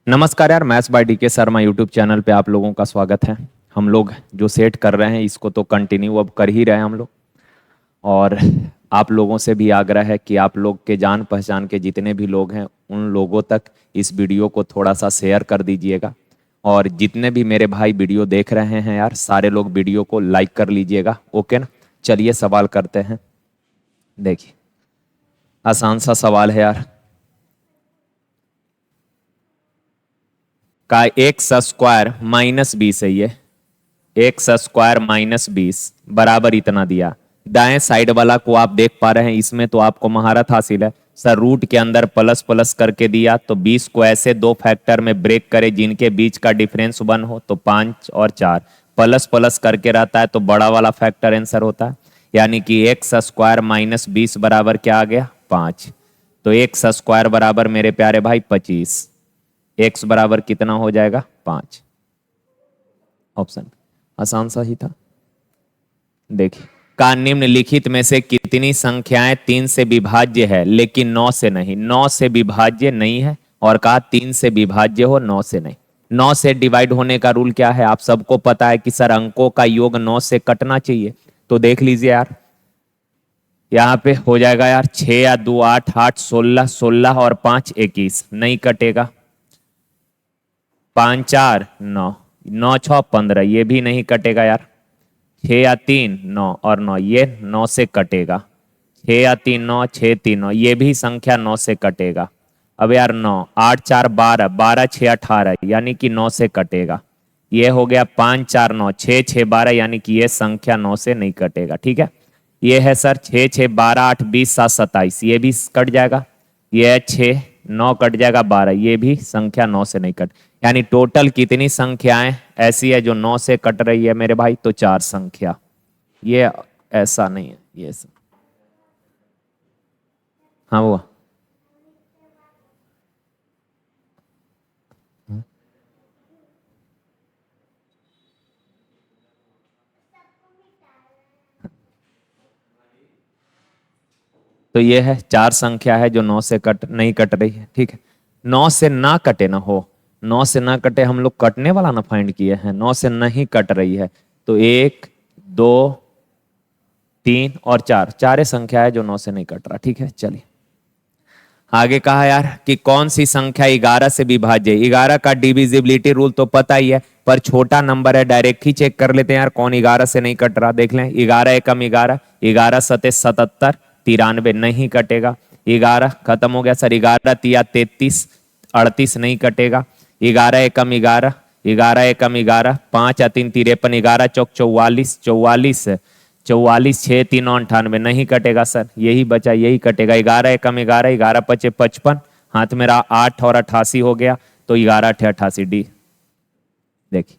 नमस्कार यार, maths by DK Sharma YouTube channel पे आप लोगों का स्वागत है। हम लोग जो सेट कर रहे हैं इसको तो कंटिन्यू अब कर ही रहे हैं हम लोग। और आप लोगों से भी आग्रह है कि आप लोग के जान पहचान के जितने भी लोग हैं उन लोगों तक इस वीडियो को थोड़ा सा शेयर कर दीजिएगा। और जितने भी मेरे भाई वीडियो देख रहे हैं यार, सारे लोग वीडियो को लाइक कर लीजिएगा। ओके ना? चलिए सवाल करते हैं। देखिए, आसान सा सवाल है यार। का एक्स स्क्वायर माइनस 20 है ये। एक्स स्क्वायर माइनस 20 बराबर इतना दिया। दाएं साइड वाला को आप देख पा रहे हैं, इसमें तो आपको महारत हासिल है सर। रूट के अंदर प्लस प्लस करके दिया तो 20 को ऐसे दो फैक्टर में ब्रेक करे जिनके बीच का डिफरेंस 1 हो, तो 5 और 4 प्लस प्लस करके रहता है तो बड़ा वाला फैक्टर आंसर होता है। यानी कि एक्स स्क्वायर माइनस 20 बराबर क्या आ गया? 5। तो एक्स स्क्वायर बराबर मेरे प्यारे भाई 25। एक्स बराबर कितना हो जाएगा? 5। ऑप्शन आसान सा ही था। देखिए, का निम्नलिखित में से कितनी संख्याएं 3 से विभाज्य है लेकिन 9 से नहीं? 9 से विभाज्य नहीं है। और कहा 3 से विभाज्य हो, 9 से नहीं। 9 से डिवाइड होने का रूल क्या है? आप सबको पता है कि सर अंकों का योग 9 से कटना चाहिए। तो देख लीजिए यार, यहाँ पे हो जाएगा यार 6 या 2 8, 8 16, 16 और 5 21, नहीं कटेगा। 5 4 9, 9 6 15, ये भी नहीं कटेगा यार। 6 या 3 9 और 9, ये 9 से कटेगा। 6 या 3 9, 6 3 9, ये भी संख्या 9 से कटेगा। अब यार 9 8 4 12, 12 6 18, यानी कि 9 से कटेगा। ये हो गया 5 4 9, 6 6 12, यानी कि ये संख्या 9 से नहीं कटेगा। ठीक है, ये है सर 6 6 12 8 20 7 27, ये भी कट जाएगा। ये है 6 9 कट जाएगा 12, ये भी संख्या 9 से नहीं कट। यानी टोटल कितनी संख्याएं ऐसी है जो 9 से कट रही है मेरे भाई? तो 4 संख्या। ये ऐसा नहीं है, ये सब। हाँ वो तो ये है 4 संख्या है जो 9 से नहीं कट रही है। ठीक है, 9 से ना कटे ना हो, 9 से ना कटे, हम लोग कटने वाला ना फाइंड किए हैं। 9 से नहीं कट रही है तो 1 2 3 और 4, चारे संख्या है जो 9 से नहीं कट रहा। ठीक है, चलिए आगे कहा यार कि कौन सी संख्या 11 से विभाज्य है। 11 का डिविजिबिलिटी रूल तो पता ही है, पर छोटा नंबर है, डायरेक्ट ही चेक कर लेते हैं यार कौन 11 से नहीं कट रहा। देख लें, 11 एकम 11, 11 सते 77, 93 नहीं कटेगा। 11 खत्म हो गया सर। 11 तिया 33, 38 नहीं कटेगा। 11 एकम 11, 11 एकम 11, 5 या 3 53, 11 चौक 44, 44 44 6 3 98 नहीं कटेगा सर। यही बचा, यही कटेगा। 11 एकम 11, 11 पचे 55, हाथ मेरा 8 और 88 हो गया, तो 11 8 88 डी। देखिए,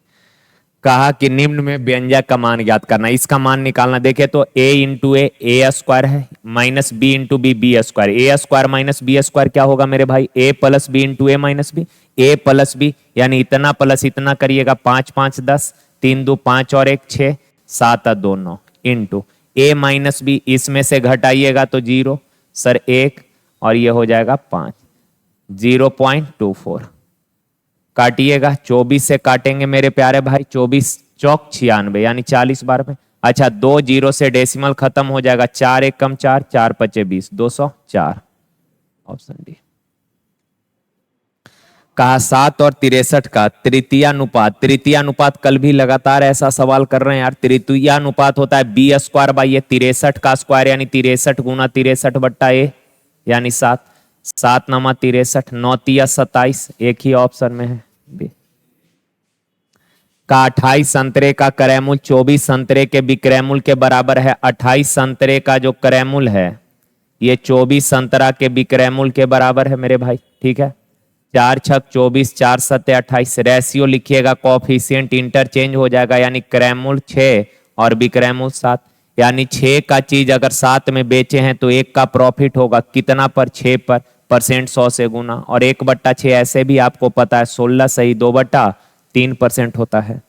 कहा कि निम्न में व्यंजक का मान ज्ञात करना। इसका मान निकालना। देखे तो a इंटू ए स्क्वायर है, minus B into B square. A square minus B square क्या होगा मेरे भाई? a plus B into A minus B. A plus B यानी इतना प्लस इतना करिएगा, 5 5 10, 3 2 5 और 1 6, 7 2 9 इंटू ए माइनस बी, इसमें से घटाइएगा तो 0 सर 1, और ये हो जाएगा 5, 0.24। काटिएगा, 24 से काटेंगे मेरे प्यारे भाई, 24 चौक 96, यानी 40 बार में। अच्छा, 2 0 से डेसिमल खत्म हो जाएगा। 4 एकम 4, 4 पचे 20, 204। Option D. कहा 7 और 63 का तृतीयानुपात। तृतीयानुपात कल भी लगातार ऐसा सवाल कर रहे हैं यार। तृतीयानुपात होता है बी स्क्वायर बाई ये 63 का स्क्वायर, यानी 63 गुना 63 बट्टा ए, यानी 7। 7 नमा 63, 9 तिया 27, एक ही ऑप्शन में है बी। का 28 संतरे का क्रयमूल 24 संतरे के विक्रयमूल के बराबर है। 28 संतरे का जो क्रयमूल है ये 24 संतरा के विक्रयमूल के बराबर है मेरे भाई। ठीक है, 4 छक 24, 4 सत्ते 28। रेशियो लिखिएगा, कोफिशिएंट इंटरचेंज हो जाएगा, यानी क्रयमूल 6 और विक्रयमूल 7। यानी 6 का चीज अगर 7 में बेचे हैं तो 1 का प्रॉफिट होगा कितना पर? 6 पर। परसेंट 100 से गुना, और 1/6 ऐसे भी आपको पता है 16 सही 2/3% होता है।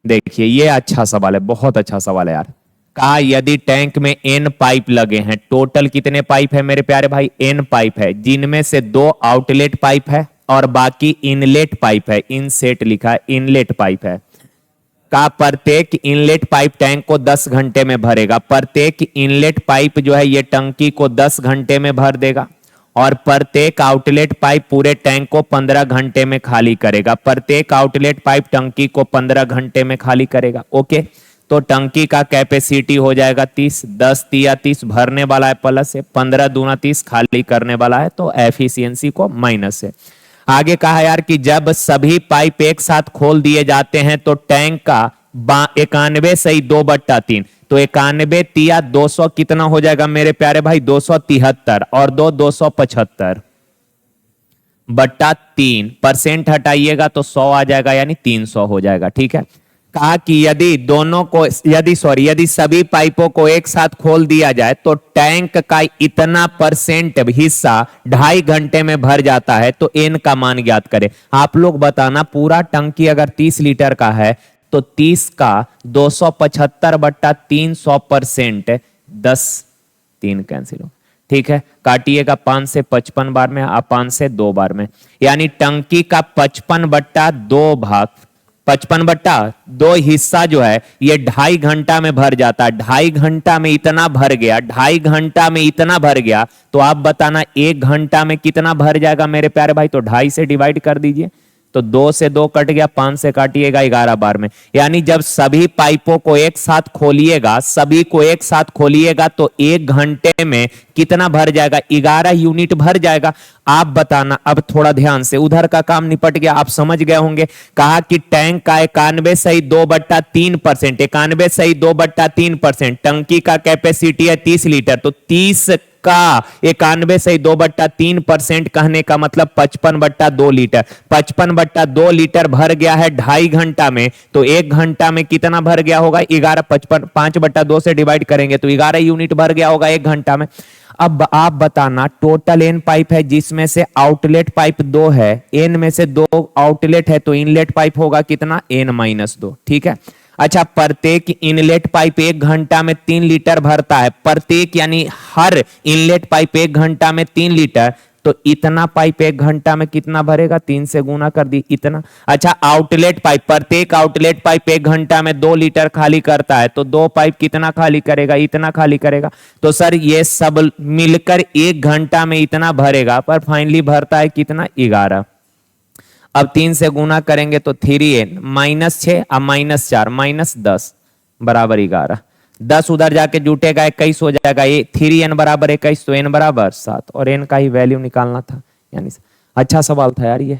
देखिए, ये अच्छा सवाल है, बहुत अच्छा सवाल है यार। कहा यदि टैंक में n पाइप लगे हैं, टोटल कितने पाइप है मेरे प्यारे भाई? n पाइप है, जिनमें से 2 आउटलेट पाइप है और बाकी इनलेट पाइप है, इनसेट लिखा है, इनलेट पाइप है का प्रत्येक इनलेट पाइप टैंक को 10 घंटे में भरेगा। प्रत्येक इनलेट पाइप जो है ये टंकी को 10 घंटे में भर देगा और प्रत्येक आउटलेट पाइप पूरे टैंक को 15 घंटे में खाली करेगा। प्रत्येक आउटलेट पाइप टंकी को 15 घंटे में खाली करेगा। ओके, तो टंकी का कैपेसिटी हो जाएगा 30, 10 तिया 30 भरने वाला है प्लस है, 15 दूना 30 खाली करने वाला है, तो एफिशिएंसी को माइनस है। आगे कहा यार कि जब सभी पाइप एक साथ खोल दिए जाते हैं तो टैंक का 91 सही 2/3, तो 91 तिया 200 कितना हो जाएगा मेरे प्यारे भाई, 273 और 275 बट्टा 3% हटाइएगा तो 100 आ जाएगा, यानी 300 हो जाएगा। ठीक है, कहा कि यदि सभी पाइपों को एक साथ खोल दिया जाए तो टैंक का इतना परसेंट हिस्सा 2.5 घंटे में भर जाता है, तो एन का मान ज्ञात करें। आप लोग बताना, पूरा टंकी अगर 30 लीटर का है तो 30 का 275/3 100%, 10 3 कैंसिल हो। ठीक है, काटिएगा 5 से 55 बार में, 5 से 2 बार में, यानी टंकी का 55/2 भाग 55/2 हिस्सा जो है ये 2.5 घंटा में भर जाता है। 2.5 घंटा में इतना भर गया, 2.5 घंटा में इतना भर गया, तो आप बताना 1 घंटा में कितना भर जाएगा मेरे प्यारे भाई, तो 2.5 से डिवाइड कर दीजिए, तो 2 से 2 कट गया, 5 से काटिएगा 11 बार में, यानी जब सभी पाइपों को एक साथ खोलिएगा, सभी को एक साथ खोलिएगा तो 1 घंटे में कितना भर जाएगा, 11 यूनिट भर जाएगा। आप बताना, अब थोड़ा ध्यान से, उधर का काम निपट गया, आप समझ गए होंगे। कहा कि टैंक का 91 सही 2/3%, 91 सही 2/3%, टंकी का कैपेसिटी है 30 लीटर, तो 30 का 91 सही 2/3% कहने का मतलब 55/2 लीटर। 55/2 लीटर भर गया है 2.5 घंटा में, तो 1 घंटा में कितना भर गया होगा, 11, 5/2 से डिवाइड करेंगे तो 11 यूनिट भर गया होगा 1 घंटा में। अब आप बताना, टोटल एन पाइप है जिसमें से आउटलेट पाइप 2 है, एन में से 2 आउटलेट है, तो इनलेट पाइप होगा कितना, n-2। ठीक है, अच्छा, प्रत्येक इनलेट पाइप 1 घंटा में 3 लीटर भरता है, प्रत्येक यानी हर इनलेट पाइप 1 घंटा में 3 लीटर, तो इतना पाइप 1 घंटा में कितना भरेगा, 3 से गुना कर दी, इतना। अच्छा, आउटलेट पाइप, प्रत्येक आउटलेट पाइप 1 घंटा में 2 लीटर खाली करता है, तो 2 पाइप कितना खाली करेगा, इतना खाली करेगा। तो सर ये सब मिलकर 1 घंटा में इतना भरेगा, पर फाइनली भरता है कितना, 11। अब 3 से गुना करेंगे तो 3n -6 अब -4 -10 बराबर 11। 10 उधर जाके जुटेगा 21 हो जाएगा, ये 3n बराबर 21, तो n बराबर 7, और n का ही वैल्यू निकालना था, यानी अच्छा सवाल था यार ये।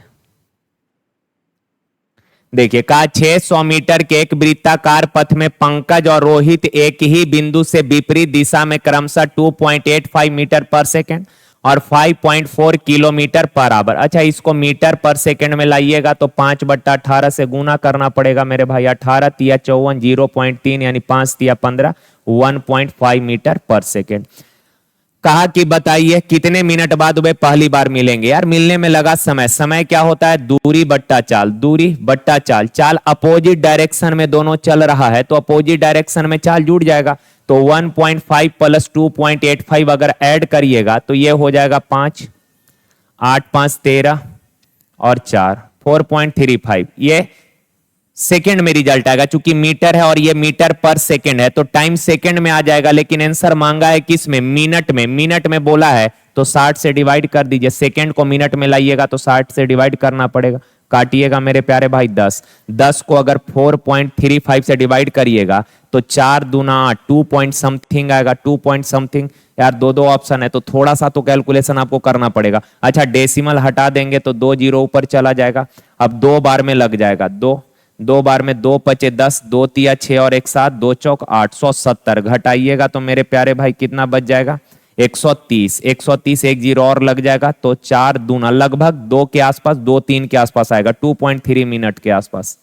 देखिए, कहा 600 मीटर के एक वृत्ताकार पथ में पंकज और रोहित एक ही बिंदु से विपरीत दिशा में क्रमशः 2.85 मीटर पर सेकेंड और 5.4 किलोमीटर पर आवर। अच्छा, इसको मीटर पर सेकंड में लाइएगा तो 5/18 से गुना करना पड़ेगा मेरे भाई, 18 तिया 54, 0.3 यानी 5 तिया 15, 1.5 मीटर पर सेकंड। कहा कि बताइए कितने मिनट बाद वे पहली बार मिलेंगे। यार मिलने में लगा समय, समय क्या होता है, दूरी बट्टा चाल, दूरी बट्टा चाल, चाल अपोजिट डायरेक्शन में दोनों चल रहा है तो अपोजिट डायरेक्शन में चाल जुड़ जाएगा, तो 1.5 प्लस 2.85 अगर ऐड करिएगा तो ये हो जाएगा 5, 8 5 13 और 4 4.35, ये सेकंड में रिजल्ट आएगा, चूंकि मीटर है और ये मीटर पर सेकंड है तो टाइम सेकंड में आ जाएगा, लेकिन आंसर मांगा है किस में, मिनट में। मिनट में बोला है तो 60 से डिवाइड कर दीजिए, सेकंड को मिनट में लाइएगा तो 60 से डिवाइड करना पड़ेगा। काटिएगा मेरे प्यारे भाई 10 को अगर 4.35 से डिवाइड करिएगा तो 4 दूना 8, 2 पॉइंट समथिंग आएगा, 2 पॉइंट समथिंग। यार दो ऑप्शन है तो थोड़ा सा तो कैलकुलेशन आपको करना पड़ेगा। अच्छा, डेसिमल हटा देंगे तो 2 जीरो ऊपर चला जाएगा, अब 2 बार में लग जाएगा, 2 बार में 2 पचे 10, 2 तिया 6 और 1 7, 2 चौक 870 घटाइएगा तो मेरे प्यारे भाई कितना बच जाएगा, 130 1 जीरो और लग जाएगा, तो 4 दूना लगभग 2 के आसपास, 2 3 के आसपास आएगा, 2.3 मिनट के आसपास।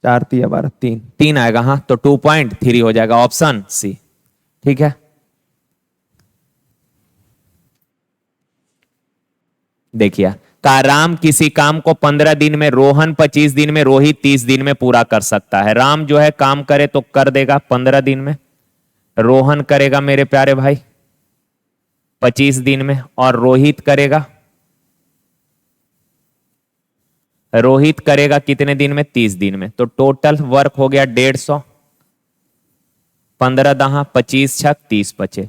4 तिया 12 3 आएगा, हाँ तो 2.3 हो जाएगा, ऑप्शन सी। ठीक है, देखिए, का राम किसी काम को 15 दिन में, रोहन 25 दिन में, रोहित 30 दिन में पूरा कर सकता है। राम जो है काम करे तो कर देगा 15 दिन में, रोहन करेगा मेरे प्यारे भाई 25 दिन में, और रोहित करेगा रोहित करेगा कितने दिन में? 30 दिन में। तो टोटल वर्क हो गया 150, 15 दहा 25 छक 30 बचे।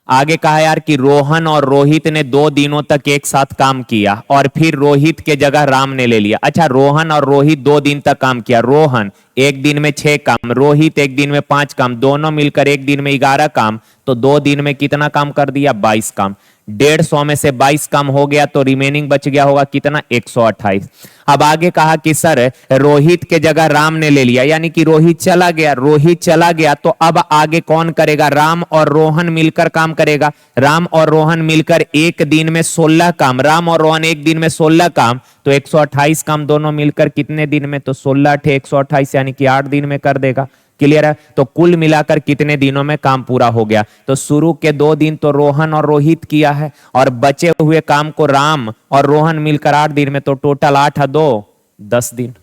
आगे कहा यार कि रोहन और रोहित ने 2 दिनों तक एक साथ काम किया और फिर रोहित के जगह राम ने ले लिया। अच्छा, रोहन और रोहित 2 दिन तक काम किया। रोहन एक दिन में 6 काम, रोहित एक दिन में 5 काम, दोनों मिलकर एक दिन में 11 काम। तो 2 दिन में कितना काम कर दिया? 22 काम। 150 में से 22 काम हो गया तो रिमेनिंग बच गया होगा कितना? 128। अब आगे कहा कि सर रोहित के जगह राम ने ले लिया, यानी कि रोहित चला गया। रोहित चला गया तो अब आगे कौन करेगा? राम और रोहन मिलकर काम करेगा। राम और रोहन मिलकर एक दिन में 16 काम, राम और रोहन एक दिन में 16 काम, तो 128 काम दोनों मिलकर कितने दिन में? तो 16 × 128 यानी कि 8 दिन में कर देगा। क्लियर है? तो कुल मिलाकर कितने दिनों में काम पूरा हो गया? तो शुरू के 2 दिन तो रोहन और रोहित किया है और बचे हुए काम को राम और रोहन मिलकर 8 दिन में, तो टोटल 8 × 2 10 दिन।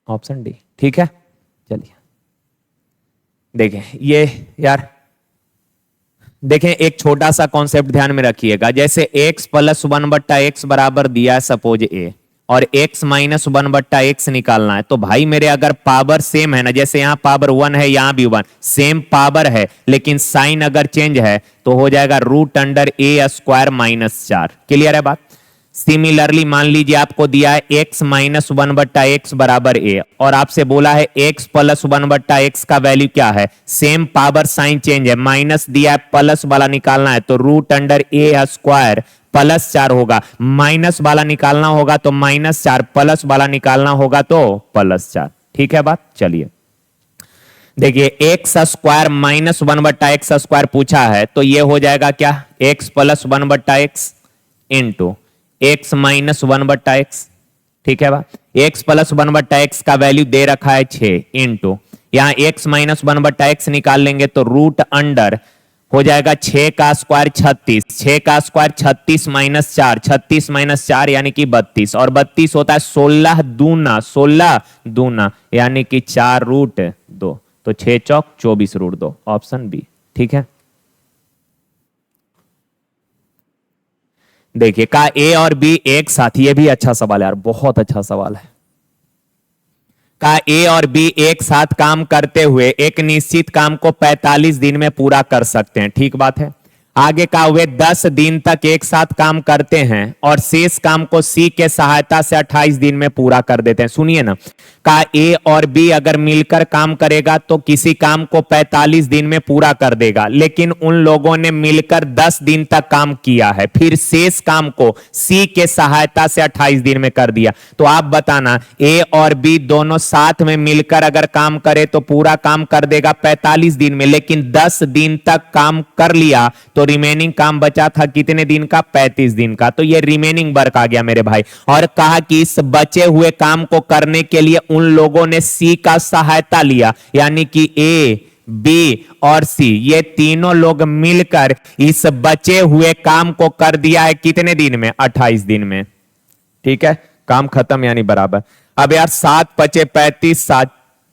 ऑप्शन डी ठीक है। चलिए देखें ये यार, देखें एक छोटा सा कॉन्सेप्ट ध्यान में रखिएगा। जैसे x + 1/x बराबर दिया है सपोज a, और x - 1/x निकालना है। तो भाई मेरे अगर पावर सेम है ना, जैसे यहाँ पावर 1 है यहाँ भी 1, सेम पावर है, लेकिन साइन अगर चेंज है तो हो जाएगा √a² - 4। क्लियर है बात? सिमिलरली मान लीजिए आपको दिया है x - 1/x बराबर a और आपसे बोला है x + 1/x का वैल्यू क्या है? सेम पावर साइन चेंज है, माइनस दिया है, प्लस वाला निकालना है तो √a² +4 होगा। माइनस वाला निकालना होगा तो -4, प्लस वाला निकालना होगा तो +4। ठीक है बात? चलिए देखिए x² - 1/x² पूछा है तो ये हो जाएगा क्या? x + 1/x into x - 1/x। ठीक है बात? x + 1/x का वैल्यू दे रखा है 6 इंटू यहां x - 1/x निकाल लेंगे तो √ हो जाएगा 6 का स्क्वायर 36, 6 का स्क्वायर 36 - 4, 36 - 4 यानी कि 32, और 32 होता है 16 दूना, 16 दूना यानी कि 4√2, तो 6 चौक 24 √2, ऑप्शन बी। ठीक है, देखिए का ए और बी एक साथ, ये भी अच्छा सवाल है यार, बहुत अच्छा सवाल है। का ए और बी एक साथ काम करते हुए एक निश्चित काम को 45 दिन में पूरा कर सकते हैं। ठीक बात है। आगे का वे 10 दिन तक एक साथ काम करते हैं और शेष काम को सी के सहायता से 28 दिन में पूरा कर देते हैं। सुनिए ना, का ए और बी अगर मिलकर काम करेगा तो किसी काम को 45 दिन में पूरा कर देगा, लेकिन उन लोगों ने मिलकर 10 दिन तक काम किया है, फिर शेष काम को सी के सहायता से 28 दिन में कर दिया। तो आप बताना ए और बी दोनों साथ में मिलकर अगर काम करे तो पूरा काम कर देगा 45 दिन में, लेकिन 10 दिन तक काम कर लिया तो रिमेनिंग काम बचा था कितने दिन का? 35 दिन का। तो ये रिमेनिंग वर्क आ गया मेरे भाई। और कहा कि इस बचे हुए काम को करने के लिए उन लोगों ने सी का सहायता लिया, यानी कि ए, बी और सी ये तीनों लोग मिलकर इस बचे हुए काम को कर दिया है कितने दिन में? 28 दिन में। ठीक है, काम खत्म यानी बराबर। अब यार 7 × 5 = 35,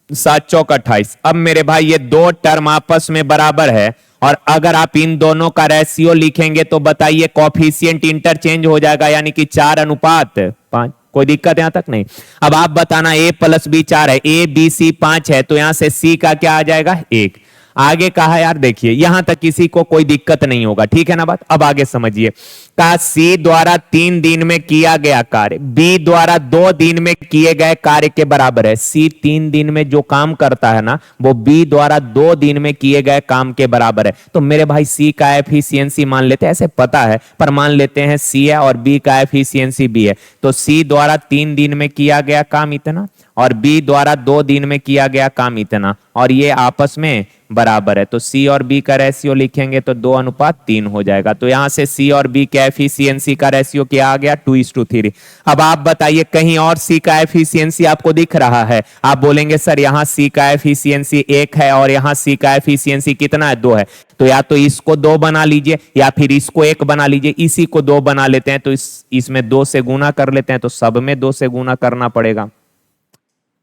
7 चौक 28। अब मेरे भाई ये दो टर्म आपस में बराबर है, और अगर आप इन दोनों का रेशियो लिखेंगे तो बताइए कॉफिशिएंट इंटरचेंज हो जाएगा, यानी कि 4:5। कोई दिक्कत यहां तक नहीं? अब आप बताना a + b 4 है, a b c 5 है, तो यहां से c का क्या आ जाएगा? 1। आगे कहा यार, देखिए यहां तक किसी को कोई दिक्कत नहीं होगा, ठीक है ना बात? अब आगे समझिए, का सी द्वारा 3 दिन में किया गया कार्य बी द्वारा 2 दिन में किए गए कार्य के बराबर है। सी 3 दिन में जो काम करता है ना, वो बी द्वारा 2 दिन में किए गए काम के बराबर है। तो मेरे भाई सी का एफिशिएंसी मान लेते हैं, ऐसे पता है पर मान लेते हैं सी है और बी का एफिशिएंसी बी है। तो सी द्वारा 3 दिन में किया गया काम इतना और बी द्वारा 2 दिन में किया गया काम इतना, और ये आपस में बराबर है। तो सी और बी का रेशियो लिखेंगे तो 2:3 हो जाएगा। तो यहां से सी और बी के एफिशिएंसी का रेशियो क्या आ गया? 2:3। अब आप बताइए कहीं और सी का एफिशिएंसी आपको दिख रहा है? आप बोलेंगे सर यहां सी का एफिशिएंसी 1 है और यहां सी का एफिशिएंसी कितना है? 2 है। तो या तो इसको 2 बना लीजिए या फिर इसको 1 बना लीजिए। इसी को 2 बना लेते हैं तो इसमें 2 से गुना कर लेते हैं, तो सब में 2 से गुना करना पड़ेगा।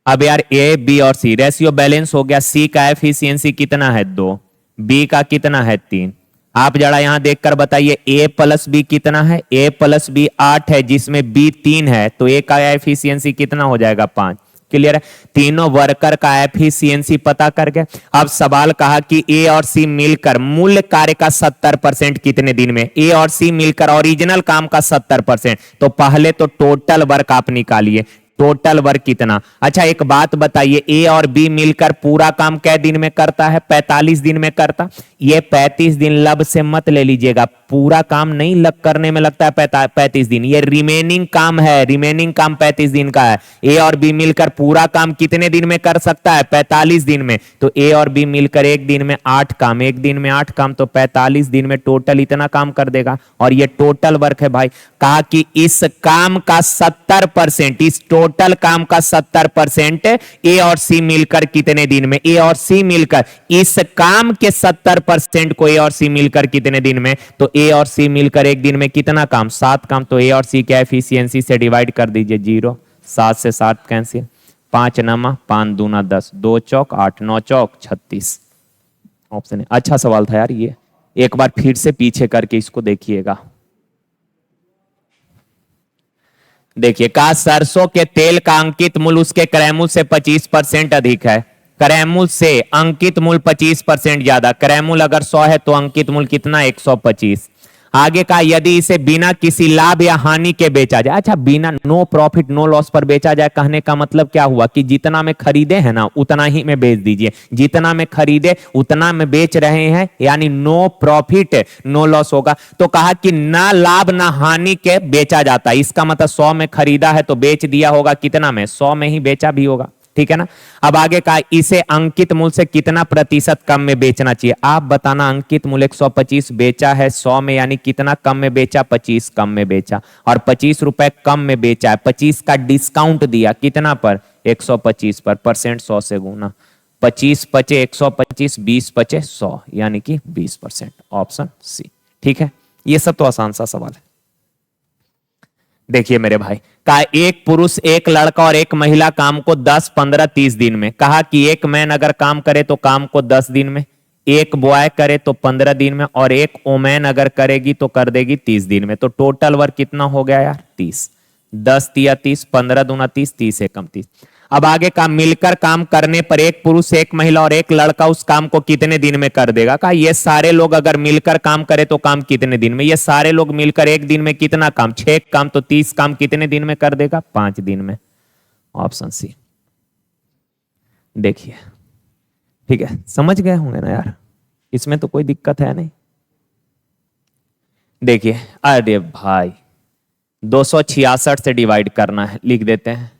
अब यार ए, बी और सी रेशियो बैलेंस हो गया। सी का एफिशिएंसी कितना है? 2, बी का कितना है? 3। आप जरा यहां देखकर बताइए a प्लस बी कितना है। a प्लस बी 8 है जिसमें b 3 है, तो a का एफिशिएंसी कितना हो जाएगा 5। क्लियर है। तीनों वर्कर का एफिशिएंसी पता करके अब सवाल कहा कि ए और सी मिलकर मूल कार्य का 70% कितने दिन में। ए और सी मिलकर ओरिजिनल काम का 70%, तो पहले तो टोटल वर्क आप निकालिए, टोटल वर्क कितना। अच्छा एक बात बताइए, ए और बी मिलकर पूरा काम कै दिन में करता है, 45 दिन में करता। ये 35 दिन लब से मत ले लीजिएगा, पूरा काम नहीं लग करने में लगता है 35 दिन, ये रिमेनिंग काम है, रिमेनिंग काम 35 दिन का है। ए और बी मिलकर पूरा काम कितने दिन में कर सकता है, 45 दिन में। तो ए और बी मिलकर एक दिन में 8 काम, एक दिन में 8 काम, तो 45 दिन में टोटल इतना काम कर देगा, और ये टोटल वर्क है भाई। कहा कि इस काम का 70%, इस टोटल काम का 70% ए और सी मिलकर कितने दिन में, ए और सी मिलकर इस काम के 70% को ए और सी मिलकर कितने दिन में, तो ए और सी मिलकर एक दिन में कितना काम, 7 काम। तो ए और सी के एफिशिएंसी से डिवाइड कर दीजिए 0, 7 से 7 कैंसिल, 5 नमा 5 दूना 10, 2 चौक 8, 9 चौक 36। ऑप्शन है। अच्छा सवाल था यार ये, एक बार फिर से पीछे करके इसको देखिएगा। देखिए, कहा सरसों के तेल का अंकित मूल्य उसके क्रय मूल्य से 25% अधिक है। क्रय मूल्य से अंकित मूल्य 25% ज्यादा। क्रय मूल्य अगर 100 है तो अंकित मूल्य कितना, 125। आगे का यदि इसे बिना किसी लाभ या हानि के बेचा जाए। अच्छा, बिना नो प्रॉफिट नो लॉस पर बेचा जाए, कहने का मतलब क्या हुआ कि जितना में खरीदे हैं ना उतना ही में बेच दीजिए, जितना में खरीदे उतना में बेच रहे हैं, यानी नो प्रॉफिट नो लॉस होगा। तो कहा कि ना लाभ ना हानि के बेचा जाता है, इसका मतलब 100 में खरीदा है तो बेच दिया होगा कितना में, 100 में ही बेचा भी होगा। ठीक है ना। अब आगे का, इसे अंकित मूल्य से कितना प्रतिशत कम में बेचना चाहिए। आप बताना, अंकित मूल्य 125 बेचा है 100 में, यानी कितना कम में बेचा, 25 कम में बेचा, और 25 रुपए कम में बेचा है, 25 का डिस्काउंट दिया कितना पर, 125 पर, परसेंट 100 से गुना, 25 पचे 125, 20 पचे 100, यानी कि 20%। Option C. ठीक है, ये सब तो आसान सा सवाल है। देखिए मेरे भाई, कहा एक पुरुष एक लड़का और एक महिला काम को 10, 15, 30 दिन में। कहा कि एक मैन अगर काम करे तो काम को 10 दिन में, एक बॉय करे तो 15 दिन में, और एक ओमैन अगर करेगी तो कर देगी 30 दिन में। तो टोटल वर्क कितना हो गया यार, 30। 10 तिया 30, 15 दूना 30, 30 एकम 30। अब आगे का, मिलकर काम करने पर एक पुरुष एक महिला और एक लड़का उस काम को कितने दिन में कर देगा। कहा ये सारे लोग अगर मिलकर काम करे तो काम कितने दिन में, ये सारे लोग मिलकर एक दिन में कितना काम, 6 काम, तो 30 काम कितने दिन में कर देगा, 5 दिन में। Option C. देखिए ठीक है, समझ गए होंगे ना यार, इसमें तो कोई दिक्कत है नहीं। देखिए, अरे भाई 266 से डिवाइड करना है, लिख देते हैं।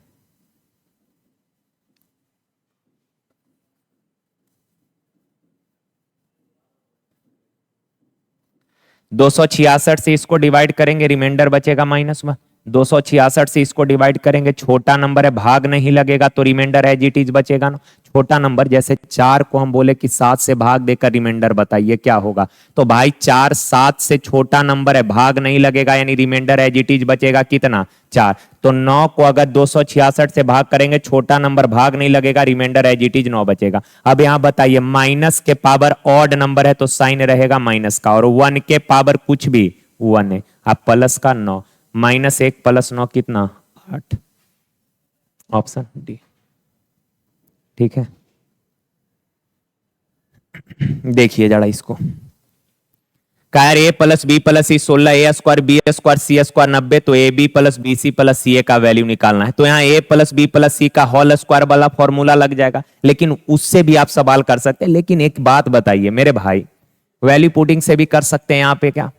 (266) से इसको डिवाइड करेंगे, रिमाइंडर बचेगा -1। 266 से इसको डिवाइड करेंगे, छोटा नंबर है, भाग नहीं लगेगा तो रिमाइंडर एज इट इज बचेगा ना। छोटा नंबर जैसे 4 को हम बोले कि 7 से भाग देकर रिमाइंडर बताइए क्या होगा, तो भाई 4 7 से छोटा नंबर है, भाग नहीं लगेगा, यानी रिमाइंडर एज इट इज बचेगा कितना, 4। तो 9 को अगर 266 से भाग करेंगे, छोटा नंबर भाग नहीं लगेगा, रिमाइंडर एज इट इज 9 बचेगा। अब यहां बताइए, माइनस के पावर ऑड नंबर है तो साइन रहेगा माइनस का, और 1 के पावर कुछ भी 1 है, अब प्लस का 9, -1 + 9 कितना, 8। Option D. ठीक है, देखिए जरा इसको, car a + b + c 16, a² b² c² 90, तो ab + bc + ca का वैल्यू निकालना है। तो यहाँ a + b + c का होल स्क्वायर वाला फॉर्मूला लग जाएगा, लेकिन उससे भी आप सवाल कर सकते हैं। लेकिन एक बात बताइए मेरे भाई, वैल्यू पुटिंग से भी कर सकते हैं। यहाँ पे क्या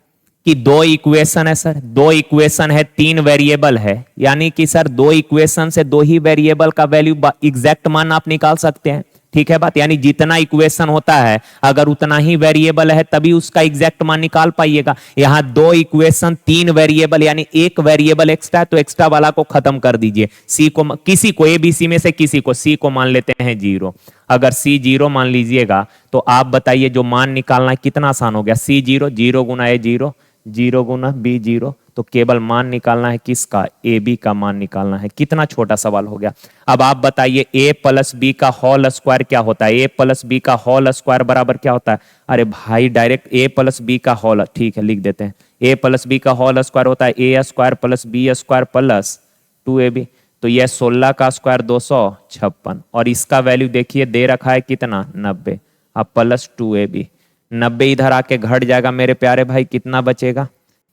कि 2 इक्वेशन है सर, 2 इक्वेशन है, 3 वेरिएबल है, यानी कि सर 2 इक्वेशन से 2 ही वेरिएबल का वैल्यू एग्जैक्ट मान आप निकाल सकते हैं। ठीक है बात, यानी जितना इक्वेशन होता है अगर उतना ही वेरिएबल है तभी उसका एग्जैक्ट मान निकाल पाइएगा। यहां 2 इक्वेशन 3 वेरिएबल, यानी एक वेरिएबल एक्स्ट्रा, तो एक्स्ट्रा वाला को खत्म कर दीजिए। सी को, किसी को एबीसी में से किसी को, सी को मान लेते हैं 0। अगर सी 0 मान लीजिएगा तो आप बताइए जो मान निकालना है कितना आसान हो गया। सी 0, 0 × a 0, जीरो गुना बी जीरो, तो केवल मान निकालना है किसका, ए बी का मान निकालना है। कितना छोटा सवाल हो गया। अब आप बताइए ए प्लस बी का होल स्क्वायर क्या होता है, ए प्लस बी का होल स्क्वायर बराबर क्या होता है। अरे भाई डायरेक्ट ए प्लस बी का होल, ठीक है लिख देते हैं, ए प्लस बी का होल स्क्वायर होता है A square plus B square plus 2ab। तो यह 16 का स्क्वायर 256, और इसका वैल्यू देखिए दे रखा है कितना 90। अब प्लस 2ab, 90 इधर आके घट जाएगा मेरे प्यारे भाई, कितना बचेगा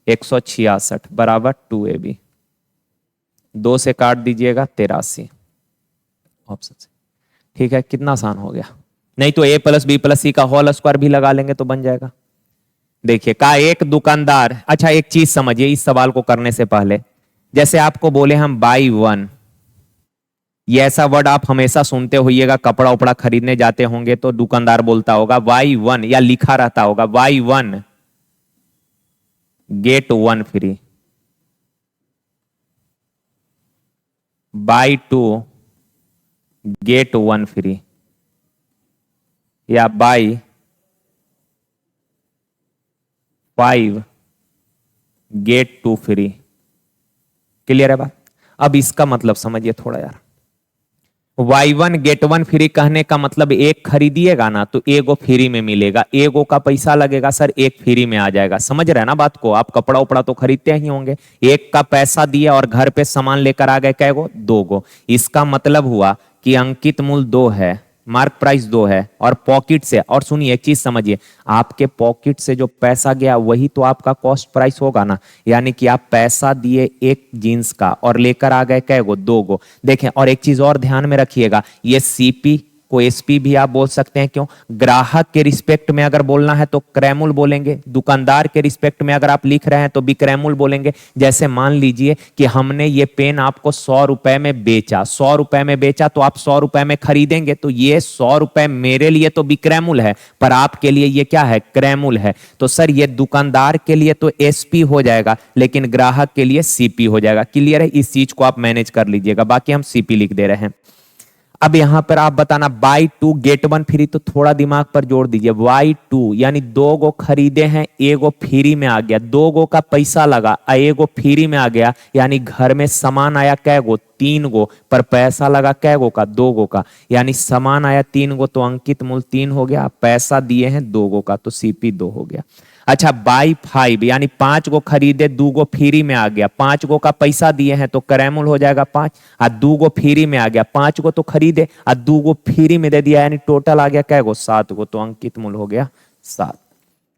166 बराबर 2ab। 2 से काट दीजिएगा 83 ऑप्शन से। ठीक है, कितना आसान हो गया। नहीं तो ए प्लस बी प्लस सी का होल स्क्वायर भी लगा लेंगे तो बन जाएगा। देखिए का एक दुकानदार, अच्छा एक चीज समझिए इस सवाल को करने से पहले, जैसे आपको बोले हम बाई वन, ये ऐसा वर्ड आप हमेशा सुनते होइएगा, कपड़ा उपड़ा खरीदने जाते होंगे तो दुकानदार बोलता होगा बाई वन, या लिखा रहता होगा buy one get one free, buy two get one free, या बाई 5 गेट 2 फ्री। क्लियर है बात। अब इसका मतलब समझिए थोड़ा यार, Y1 गेट 1 फ्री कहने का मतलब एक खरीदिएगा ना तो एगो फ्री में मिलेगा, एगो का पैसा लगेगा सर, एक फ्री में आ जाएगा। समझ रहे हैं ना बात को। आप कपड़ा उपड़ा तो खरीदते ही होंगे, एक का पैसा दिया और घर पे सामान लेकर आ गए कैगो, 2 गो। इसका मतलब हुआ कि अंकित मूल्य 2 है, मार्क प्राइस 2 है, और पॉकेट से, और सुनिए एक चीज समझिए, आपके पॉकेट से जो पैसा गया वही तो आपका कॉस्ट प्राइस होगा ना। यानी कि आप पैसा दिए एक जींस का और लेकर आ गए कैगो, 2 गो। देखें, और एक चीज और ध्यान में रखिएगा, ये सीपी को एसपी भी आप बोल सकते हैं। क्यों, ग्राहक के रिस्पेक्ट में अगर बोलना है तो क्रैमुल बोलेंगे, दुकानदार के रिस्पेक्ट में अगर आप लिख रहे हैं तो बिक्रैमुल बोलेंगे। जैसे मान लीजिए कि हमने ये पेन आपको 100 रुपए में बेचा, 100 रुपए में बेचा तो आप 100 रुपए में खरीदेंगे, तो ये 100 रुपए मेरे लिए तो बिक्रैमुल है, पर आपके लिए ये क्या है, क्रैमुल है। तो सर ये दुकानदार के लिए तो एसपी हो जाएगा, लेकिन ग्राहक के लिए सीपी हो जाएगा। क्लियर है, इस चीज को आप मैनेज कर लीजिएगा, बाकी हम सीपी लिख दे रहे हैं। अब यहां पर आप बताना बाई 2 गेट 1 फ्री, तो थोड़ा दिमाग पर जोड़ दीजिए, बाई 2 यानी 2 गो खरीदे हैं, एगो फ्री में आ गया, 2 गो का पैसा लगा, एगो फ्री में आ गया, यानी घर में सामान आया कैगो, 3 गो, पर पैसा लगा कैगो का, 2 गो का, यानी सामान आया 3 गो तो अंकित मूल्य 3 हो गया, पैसा दिए हैं 2 गो का तो सीपी 2 हो गया। अच्छा बाई 5 यानी 5 गो खरीदे, 2 गो फ्री में आ गया, 5 गो का पैसा दिए हैं तो क्रैमुल हो जाएगा 5, और 2 गो फ्री में आ गया, 5 गो तो खरीदे और 2 गो फ्री में दे दिया, यानी टोटल आ गया क्या गो, 7 गो, तो अंकित मूल्य हो गया 7।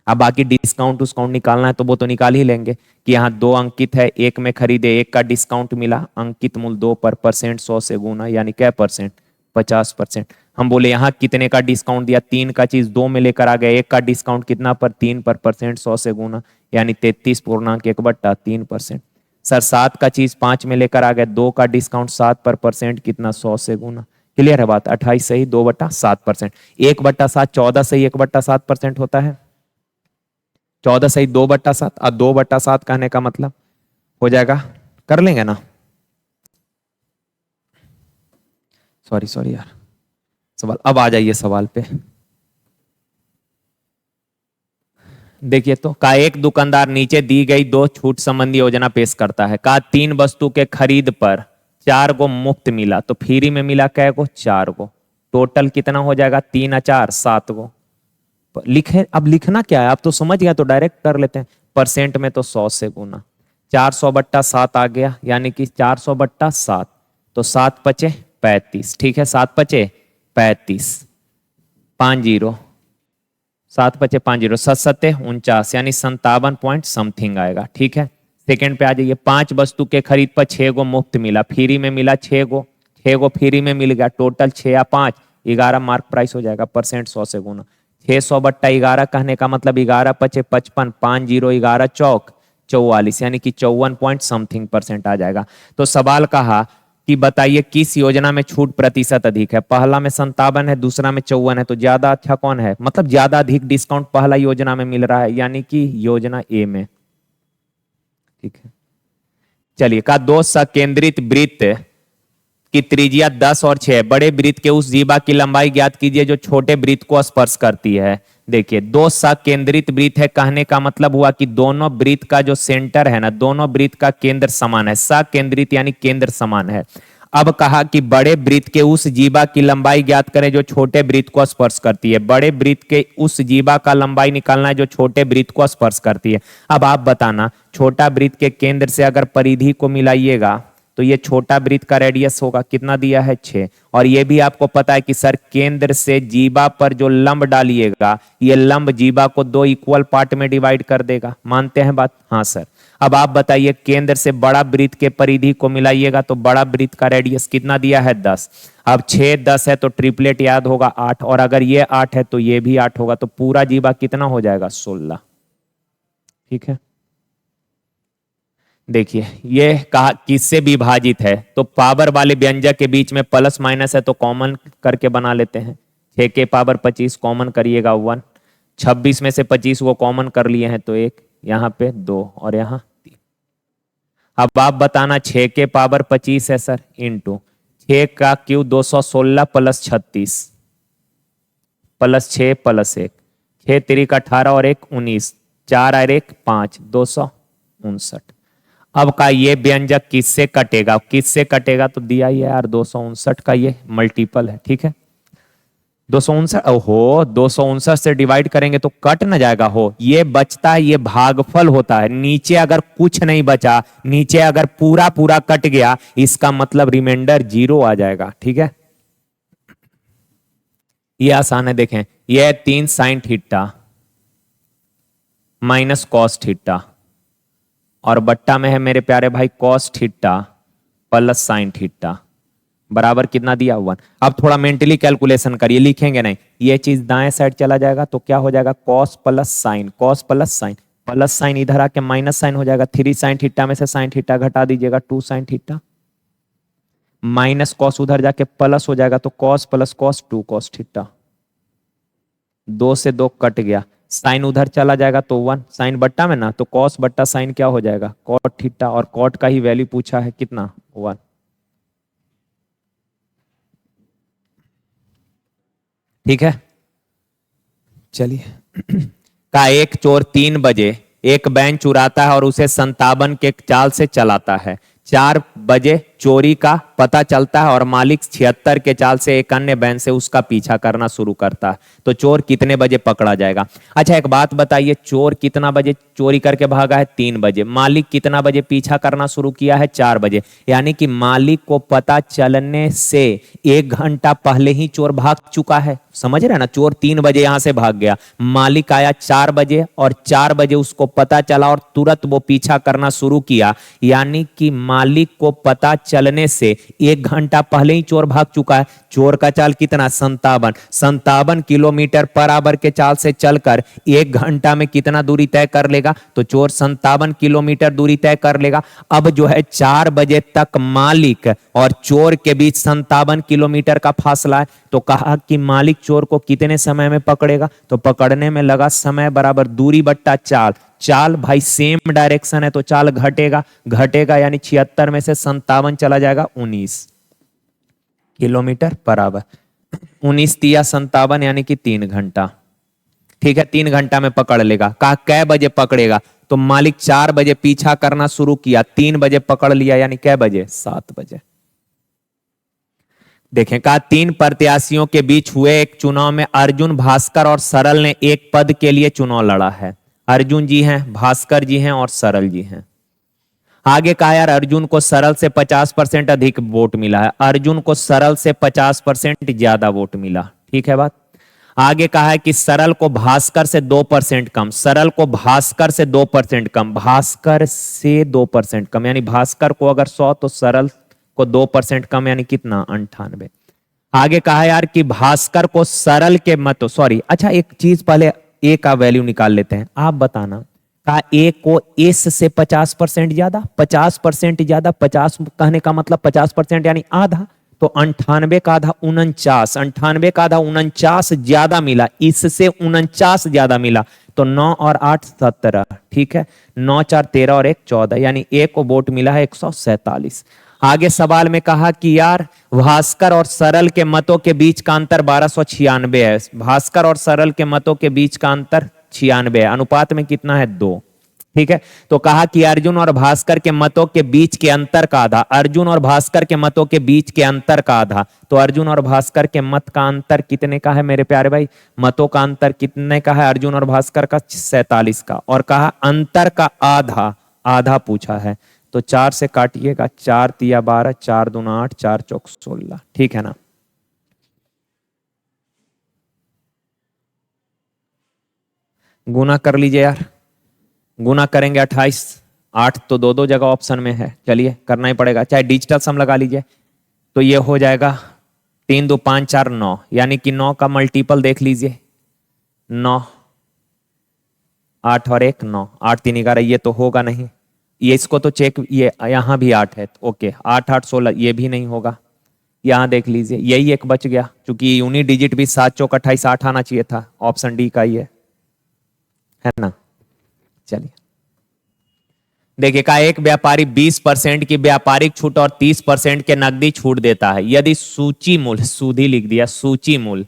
अब बाकी डिस्काउंट उस्काउंट निकालना है तो वो तो निकाल ही लेंगे कि यहाँ 2 अंकित है, एक में खरीदे, एक का डिस्काउंट मिला, अंकित मूल्य 2 पर परसेंट 100 से गुना, यानी क्या परसेंट, 50%। हम बोले यहाँ कितने का डिस्काउंट दिया, 3 का चीज 2 में लेकर आ गए, एक का डिस्काउंट कितना पर 3 पर परसेंट 100 से गुना, यानी 33.1/3%। सर 7 का चीज 5 में लेकर आ गए, 2 का डिस्काउंट 7 पर परसेंट कितना, 100 से गुना। क्लियर है बात, 28 सही 2/7%, 1/7 14 सही 1/7% होता है, 14 सही 2/7, और 2/7 कहने का मतलब हो जाएगा, कर लेंगे ना, सॉरी यार सवाल। अब आ जाइए सवाल पे। देखिए तो का एक दुकानदार नीचे दी गई 2 छूट संबंधी योजना पेश करता है। का 3 वस्तु के खरीद पर 4 गो मुफ्त मिला, तो फ्री में मिला कै गो, 4 गो, टोटल कितना हो जाएगा, 3 और 4 7 गो। लिखे, अब लिखना क्या है, आप तो समझ गया तो डायरेक्ट कर लेते हैं, परसेंट में तो 100 से गुना, 400/7 आ गया, यानी कि 400/7, तो 7 पचे 35, ठीक है 7 पचे 35, 50, 7 पचे 50, 7 सत्ते 49, यानी 57 पॉइंट समथिंग आएगा। ठीक है, सेकंड पे आ जाइए, 5 वस्तु के खरीद पर 6 गो मुफ्त मिला, फ्री में मिला 6 गो, 6 गो फ्री में मिल गया, टोटल 6 या 5 11 मार्क प्राइस हो जाएगा, परसेंट 100 से गुना, 600/11 कहने का मतलब 11 पचे 55, 50 11 चौक 44, यानी कि 54 पॉइंट समथिंग परसेंट आ जाएगा। तो सवाल कहा कि बताइए किस योजना में छूट प्रतिशत अधिक है, पहला में 57 है, दूसरा में 54 है, तो ज्यादा अच्छा कौन है, मतलब ज्यादा अधिक डिस्काउंट पहला योजना में मिल रहा है, यानी कि योजना ए में। ठीक है, चलिए का 2 सकेंद्रित वृत्त की त्रिज्या 10 और 6 है। बड़े वृत्त के उस जीवा की लंबाई ज्ञात कीजिए जो छोटे वृत्त को स्पर्श करती है। देखिए, दो सकेंद्रित वृत्त है, कहने का मतलब हुआ कि दोनों वृत्त का जो सेंटर है ना, दोनों वृत्त का केंद्र समान है। सकेंद्रित यानी केंद्र समान है। अब कहा कि बड़े वृत्त के उस जीवा की लंबाई ज्ञात करें जो छोटे वृत्त को स्पर्श करती है। बड़े वृत्त के उस जीवा का लंबाई निकालना है जो छोटे वृत्त को स्पर्श करती है। अब आप बताना, छोटा वृत्त के केंद्र से अगर परिधि को मिलाइएगा तो ये छोटा वृत्त का रेडियस होगा, कितना दिया है 6। और ये भी आपको पता है कि सर केंद्र से जीवा पर जो लंब डालिएगा, ये लंब जीवा को 2 इक्वल पार्ट में डिवाइड कर देगा। मानते हैं बात? हाँ सर। अब आप बताइए, केंद्र से बड़ा वृत्त के परिधि को मिलाइएगा तो बड़ा वृत्त का रेडियस कितना दिया है 10। अब 6 10 है तो ट्रिपलेट याद होगा 8, और अगर ये 8 है तो ये भी 8 होगा, तो पूरा जीवा कितना हो जाएगा 16। ठीक है, देखिए ये कहा किससे विभाजित है, तो पावर वाले व्यंजक के बीच में प्लस माइनस है तो कॉमन करके बना लेते हैं। 6 के पावर 25 कॉमन करिएगा 1, 26 में से 25 को कॉमन कर लिए हैं तो 1, यहाँ पे 2 और यहाँ 3। अब आप बताना, 6 के पावर 25 है सर, इंटू 6 का क्यूब 216 प्लस 36 प्लस 6 प्लस 1, 6 3 का 18 और 1 19, 4 और 1 5, 259। अब का ये व्यंजक किससे कटेगा? किससे कटेगा तो दिया ही है यार, 259 का ये मल्टीपल है। ठीक है, 259, ओहो 259 से डिवाइड करेंगे तो कट ना जाएगा हो, ये बचता है, ये भागफल होता है। नीचे अगर कुछ नहीं बचा, नीचे अगर पूरा पूरा कट गया, इसका मतलब रिमाइंडर 0 आ जाएगा। ठीक है, ये आसान है। देखें, ये 3 sine theta minus cos theta, और बट्टा में है मेरे प्यारे भाई cos theta plus sine theta, बराबर कितना दिया 1। अब थोड़ा मेंटली कैलकुलेशन करिए, लिखेंगे नहीं, ये चीज दाएं साइड चला जाएगा तो क्या हो जाएगा cos plus sign, cos plus sign, plus sign इधर आके माइनस साइन हो जाएगा। 3 साइन थीटा में से साइन थीटा घटा दीजिएगा 2 साइन थीटा, माइनस कॉस उधर जाके प्लस हो जाएगा तो cos plus cos 2 cos theta. 2 से 2 कट गया, साइन उधर चला जाएगा तो 1, साइन बट्टा में ना, तो कॉस बट्टा साइन क्या हो जाएगा कॉट थीटा, और कॉट का ही वैल्यू पूछा है कितना 1। ठीक है, चलिए का एक चोर 3 बजे एक बैंक चुराता है और उसे 57 के चाल से चलाता है। 4 बजे चोरी का पता चलता है और मालिक 76 के चाल से एक अन्य बैंक से उसका पीछा करना शुरू करता है, तो चोर कितने बजे पकड़ा जाएगा? अच्छा एक बात बताइए, चोर कितना बजे चोरी करके भागा है? 3 बजे। मालिक कितना बजे पीछा करना शुरू किया है? 4 बजे। यानी कि मालिक को पता चलने से 1 घंटा पहले ही चोर भाग चुका है। समझ रहे हैं ना, चोर 3 बजे यहां से भाग गया, मालिक आया 4 बजे और 4 बजे उसको पता चला और तुरंत वो पीछा करना शुरू किया, यानी कि मालिक को पता चलने से 1 घंटा पहले ही चोर भाग चुका है। चोर का चाल कितना? 57 किलोमीटर पर आवर के चाल से चलकर 1 घंटा में कितना दूरी तय कर लेगा? तो चोर 57 किलोमीटर दूरी तय कर लेगा। अब जो है 4 बजे तक मालिक और चोर के बीच 57 किलोमीटर का फासला है, तो कहा कि मालिक चोर को कितने समय में पकड़ेगा? तो पकड़ने में लगा समय बराबर दूरी बट्टा चाल। चाल भाई सेम डायरेक्शन है तो चाल घटेगा, घटेगा यानी 76 में से 57 चला जाएगा 19 किलोमीटर पर आवर। 19 तिया 57 यानी कि 3 घंटा। ठीक है, 3 घंटा में पकड़ लेगा। कहा कै बजे पकड़ेगा? तो मालिक 4 बजे पीछा करना शुरू किया, 3 बजे पकड़ लिया, यानी कै बजे? 7 बजे। देखें, कहा 3 प्रत्याशियों के बीच हुए एक चुनाव में अर्जुन, भास्कर और सरल ने एक पद के लिए चुनाव लड़ा है। अर्जुन जी हैं, भास्कर जी हैं और सरल जी हैं। आगे कहा यार अर्जुन को सरल से 50% अधिक वोट मिला है, अर्जुन को सरल से 50% ज्यादा वोट मिला। ठीक है बात। आगे कहा है कि सरल को भास्कर से 2% कम, सरल को भास्कर से 2% कम, भास्कर से 2% कम, यानी भास्कर को अगर 100 तो सरल को 2% कम, यानी कितना? 98। आगे कहा यार कि भास्कर को सरल के मत, सॉरी अच्छा एक चीज पहले ए का वैल्यू निकाल लेते हैं। आप बताना, का ए को एस से 50% ज्यादा, 50% ज्यादा, 50 कहने का मतलब 50% यानी आधा, तो 98 का आधा 49, 98 का आधा 49 ज्यादा मिला, इससे 49 ज्यादा मिला, तो 9 और 8 17। ठीक है, 9 4 13 और 1 14, यानी ए को वोट मिला है 147। आगे सवाल में कहा कि यार भास्कर और सरल के मतों के बीच का अंतर 1296 है। भास्कर और सरल के मतों के बीच का अंतर 96 है। अनुपात में कितना है? 2। ठीक है, तो कहा कि अर्जुन और भास्कर के मतों के बीच के अंतर का आधा, अर्जुन और भास्कर के मतों के बीच के अंतर का आधा। तो अर्जुन और भास्कर के मत का अंतर कितने का है मेरे प्यारे भाई? मतों का अंतर कितने का है अर्जुन और भास्कर का? 47 का। और कहा अंतर का आधा, आधा पूछा है। तो 4 से काटिएगा, 4 तिया 12, 4 दूना 8, 4 चौक 16। ठीक है ना? गुना कर लीजिए यार, गुना करेंगे 28, 8 तो दो दो जगह ऑप्शन में है, चलिए करना ही पड़ेगा, चाहे डिजिटल सम लगा लीजिए। तो ये हो जाएगा 3 2 5 4 9, यानी कि 9 का मल्टीपल देख लीजिए, 9, 8 और 1 9, 8 3 11, ये तो होगा नहीं। ये इसको तो चेक, ये यहाँ भी 8 है, ओके 8 8 16, ये भी नहीं होगा। यहाँ देख लीजिए, यही एक बच गया, क्योंकि यूनिट डिजिट भी 7 चौक 28 8 आना चाहिए था, ऑप्शन डी का ही है ना? चलिए देखिए, का एक व्यापारी 20% की व्यापारिक छूट और 30% के नकदी छूट देता है यदि सूची मूल्य, सूधी लिख दिया, सूची मूल्य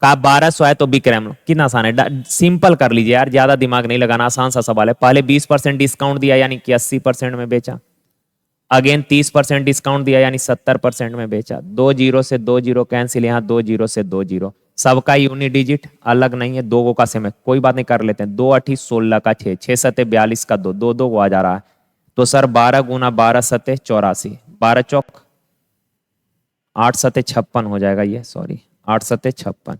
का 1200 है तो विक्रय मूल्य कितना आसान है, सिंपल कर लीजिए यार, ज्यादा दिमाग नहीं लगाना, आसान सा सवाल है। पहले 20% डिस्काउंट दिया यानी कि 80% में बेचा, अगेन 30% डिस्काउंट दिया यानी 70% में बेचा, 2 जीरो से 2 जीरो कैंसिल, यहाँ 2 जीरो से 2 जीरो, सबका यूनिट डिजिट अलग नहीं है, 2 का सेम है, कोई बात नहीं, कर लेते हैं। 2 8 16 का 6, 6 सते 42 का 2, 2 2 को आ जा रहा है। तो सर 12 गुना 12 सते 84, 12 चौक 8 सते 56 हो जाएगा ये, सॉरी 8 सते 56,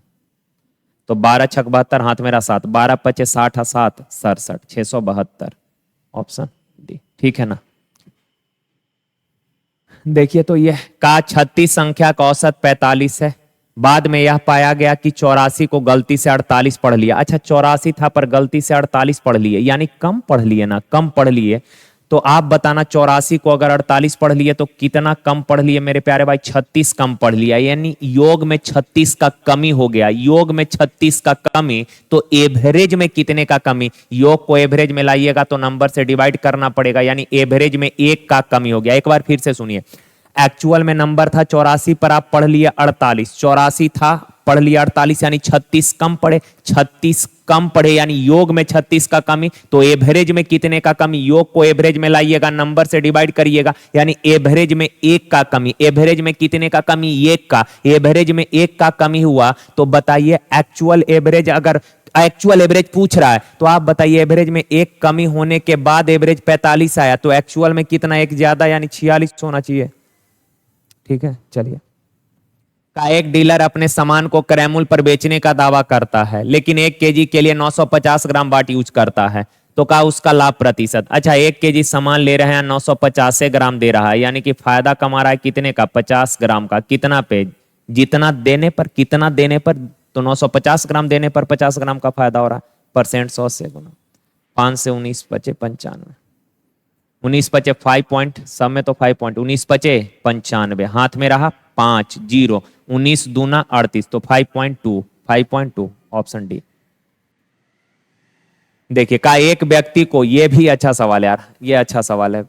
तो 12 छक 72, हाथ मेरा 7, 12 पचे 60 7 67, 672, ऑप्शन डी। ठीक है ना? देखिए तो यह का 36 संख्या का औसत 45 है, बाद में यह पाया गया कि 84 को गलती से 48 पढ़ लिया। अच्छा 84 था पर गलती से 48 पढ़ लिए, यानी कम पढ़ लिए ना, कम पढ़ लिए। तो आप बताना 84 को अगर 48 पढ़ लिए तो कितना कम पढ़ लिए मेरे प्यारे भाई? 36 कम पढ़ लिया, यानी योग में 36 का कमी हो गया। योग में 36 का कमी, तो एवरेज में कितने का कमी? योग को एवरेज में लाइएगा तो नंबर से डिवाइड करना पड़ेगा, यानी एवरेज में 1 का कमी हो गया। एक बार फिर से सुनिए, एक्चुअल में नंबर था 84 पर आप पढ़ लिए 48, 84 था पढ़ लिया 48, यानी 36 कम पढ़े, 36 कम पढ़े यानी योग में 36 का कमी, तो एवरेज में कितने का कमी? योग को एवरेज में लाइएगा, नंबर से डिवाइड करिएगा, यानी एवरेज में 1 का कमी। एवरेज में कितने का कमी? 1 का। एवरेज में 1 का कमी हुआ, तो बताइए एक्चुअल एवरेज, अगर एक्चुअल एवरेज पूछ रहा है तो आप बताइए एवरेज में 1 कमी होने के बाद एवरेज 45 आया, तो एक्चुअल में कितना? 1 ज्यादा, यानी 46 होना चाहिए। ठीक है, चलिए। का एक डीलर अपने सामान को क्रय मूल्य पर बेचने का दावा करता है, लेकिन 1 केजी के लिए 950 ग्राम बाट यूज करता है, तो का उसका लाभ प्रतिशत? अच्छा 1 केजी सामान ले रहे हैं, 950 ग्राम दे रहा है, यानी कि फायदा कमा रहा है कितने का? 50 ग्राम का। कितना पे? जितना देने पर, कितना देने पर? तो 950 ग्राम देने पर 50 ग्राम का फायदा हो रहा है। परसेंट 100 से गुना, 5 से 19 बचे 95, 19 बचे 5 पॉइंट, सब में तो 5 पॉइंट, 19 बचे 95, हाथ में रहा 5 जीरो, 19 दूना 38, तो 5.2, 5.2, ऑप्शन डी। देखिए का एक व्यक्ति को, ये भी अच्छा सवाल है यार, ये अच्छा सवाल है।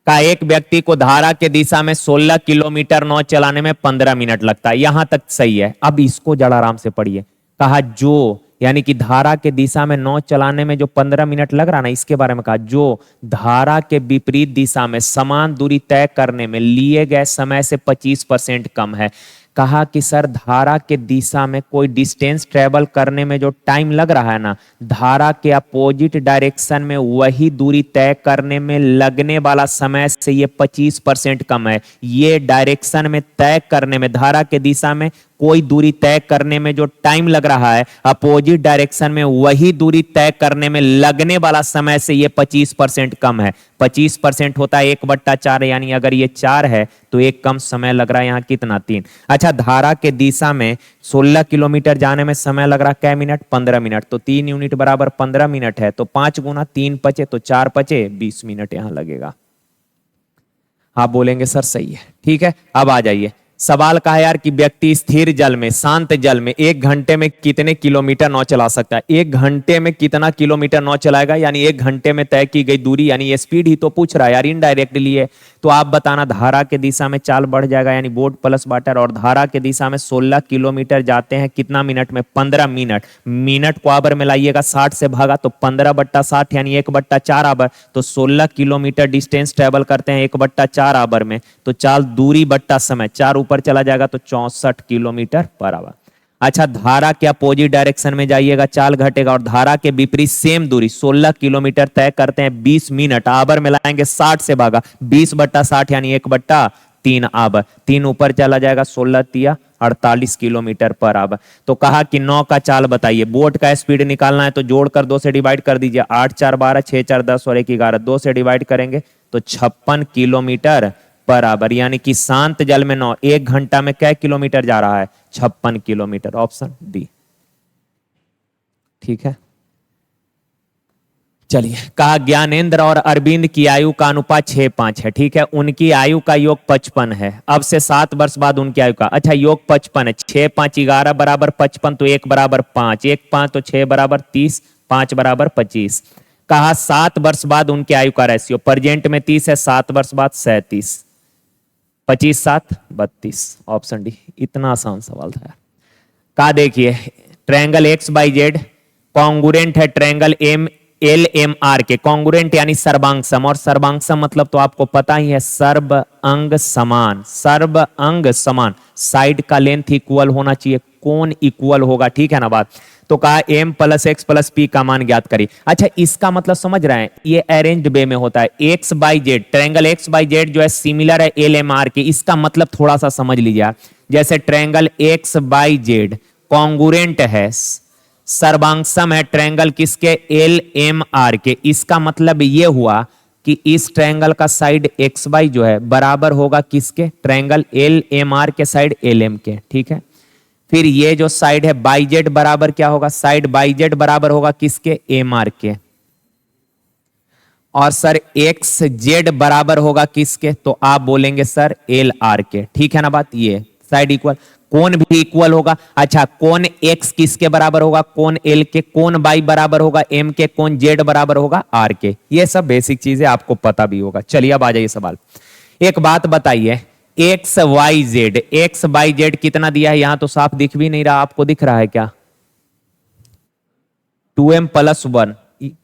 का एक व्यक्ति को धारा के दिशा में 16 किलोमीटर नौ चलाने में 15 मिनट लगता है, यहां तक सही है। अब इसको जरा आराम से पढ़िए। कहा जो, यानी कि धारा के दिशा में नौ चलाने में जो 15 मिनट लग रहा ना, इसके बारे में कहा जो धारा के विपरीत दिशा में समान दूरी तय करने में लिए गए समय से 25% कम है। कहा कि सर धारा के दिशा में कोई डिस्टेंस ट्रेवल करने में जो टाइम लग रहा है ना, धारा के अपोजिट डायरेक्शन में वही दूरी तय करने में लगने वाला समय से ये 25% कम है। ये डायरेक्शन में तय करने में, धारा के दिशा में कोई दूरी तय करने में जो टाइम लग रहा है, अपोजिट डायरेक्शन में वही दूरी तय करने में लगने वाला समय से ये 25% कम है। 25% होता है 1/4, यानी अगर ये 4 है तो एक कम समय लग रहा है, यहाँ कितना? 3। अच्छा धारा के दिशा में 16 किलोमीटर जाने में समय लग रहा क्या मिनट? 15 मिनट, तो 3 यूनिट बराबर 15 मिनट है, तो 5 गुना 3 पचे तो 4 पचे 20 मिनट यहाँ लगेगा। आप बोलेंगे सर सही है, ठीक है। अब आ जाइए, सवाल का है यार कि व्यक्ति स्थिर जल में, शांत जल में 1 घंटे में कितने किलोमीटर नाव चला सकता है। 1 घंटे में कितना किलोमीटर नाव चलाएगा, यानी 1 घंटे में तय की गई दूरी, यानी स्पीड ही तो पूछ रहा है यार, इनडायरेक्टली है। तो आप बताना, धारा के दिशा में चाल बढ़ जाएगा, यानी बोट प्लस वाटर, और धारा के दिशा में 16 किलोमीटर जाते हैं कितना मिनट में, 15 मिनट। मिनट को आवर में लाइएगा, 60 से भागा तो 15/60 यानी 1/4 आवर। तो 16 किलोमीटर डिस्टेंस ट्रेवल करते हैं 1/4 आवर में। तो चाल दूरी बट्टा समय, 4 ऊपर चला जाएगा तो 64 किलोमीटर पर आवर। अच्छा, धारा के अपोजिट डायरेक्शन में जाइएगा, चाल घटेगा, और धारा के विपरीत सेम दूरी 16 किलोमीटर तय करते हैं 20 मिनट। आवर में लाएंगे, 60 से भागा, 20/60 यानी 1/3 आवर। 3 ऊपर चला जाएगा, 16 तिया 48 किलोमीटर पर आवर। तो कहा कि 9 का चाल बताइए। बोट का स्पीड निकालना है तो जोड़कर 2 से डिवाइड कर दीजिए। 8 4 12, 6 4 10 और 1 11, 2 से डिवाइड करेंगे तो 56 किलोमीटर पर आवर। यानी कि शांत जल में 9, 1 घंटा में क्या किलोमीटर जा रहा है, 56 किलोमीटर। Option D. ठीक है, चलिए। कहा ज्ञानेंद्र और अरविंद की आयु का अनुपात 6:5 है। ठीक है, उनकी आयु का योग 55 है। अब से 7 वर्ष बाद उनकी आयु का, अच्छा योग 55 है, 6 5 11 बराबर 55, तो 1 बराबर 5, 1 5 तो 6 बराबर 30, 5 बराबर 25। कहा 7 वर्ष बाद उनकी आयु का रेशियो, प्रेजेंट में 30 है, 7 वर्ष बाद 37, 25 7 32। Option D. इतना आसान सवाल था। कहा देखिए, triangle X Y Z congruent है triangle M L M R के। कॉन्गुरेंट यानी सर्वांगसम, और सर्वांगसम मतलब तो आपको पता ही है, सर्व अंग समान। सर्व अंग समान, साइड का लेंथ इक्वल होना चाहिए, कोण इक्वल होगा। ठीक है ना बात। तो कहा m + x + p का मान ज्ञात करिए। अच्छा, इसका मतलब समझ रहे हैं, ये अरेंज्ड वे में होता है। x by Z, triangle x by Z जो है सिमिलर है एल एम आर के। इसका मतलब थोड़ा सा समझ लीजिए, जैसे triangle x by Z congruent है, सर्वांगसम है ट्रायंगल किसके, एल एम आर के। इसका मतलब ये हुआ कि इस ट्रायंगल का साइड एक्स वाई जो है बराबर होगा किसके, ट्रायंगल एल एम आर के साइड एल एम के। ठीक है, फिर ये जो साइड है बाई जेड बराबर क्या होगा, साइड बाई जेड बराबर होगा किसके, एम आर के। और सर एक्स जेड बराबर होगा किसके, तो आप बोलेंगे सर एल आर के। ठीक है ना बात, ये साइड इक्वल, कोण भी इक्वल होगा। अच्छा, कोण x किसके बराबर होगा, कोण l के। कोण y बराबर होगा m के। कोण z बराबर होगा r के। ये सब बेसिक चीजें आपको पता भी होगा। चलिए अब आ जाइए सवाल। एक बात बताइए, x y z कितना दिया है, यहां तो साफ दिख भी नहीं रहा, आपको दिख रहा है क्या, 2m + 1।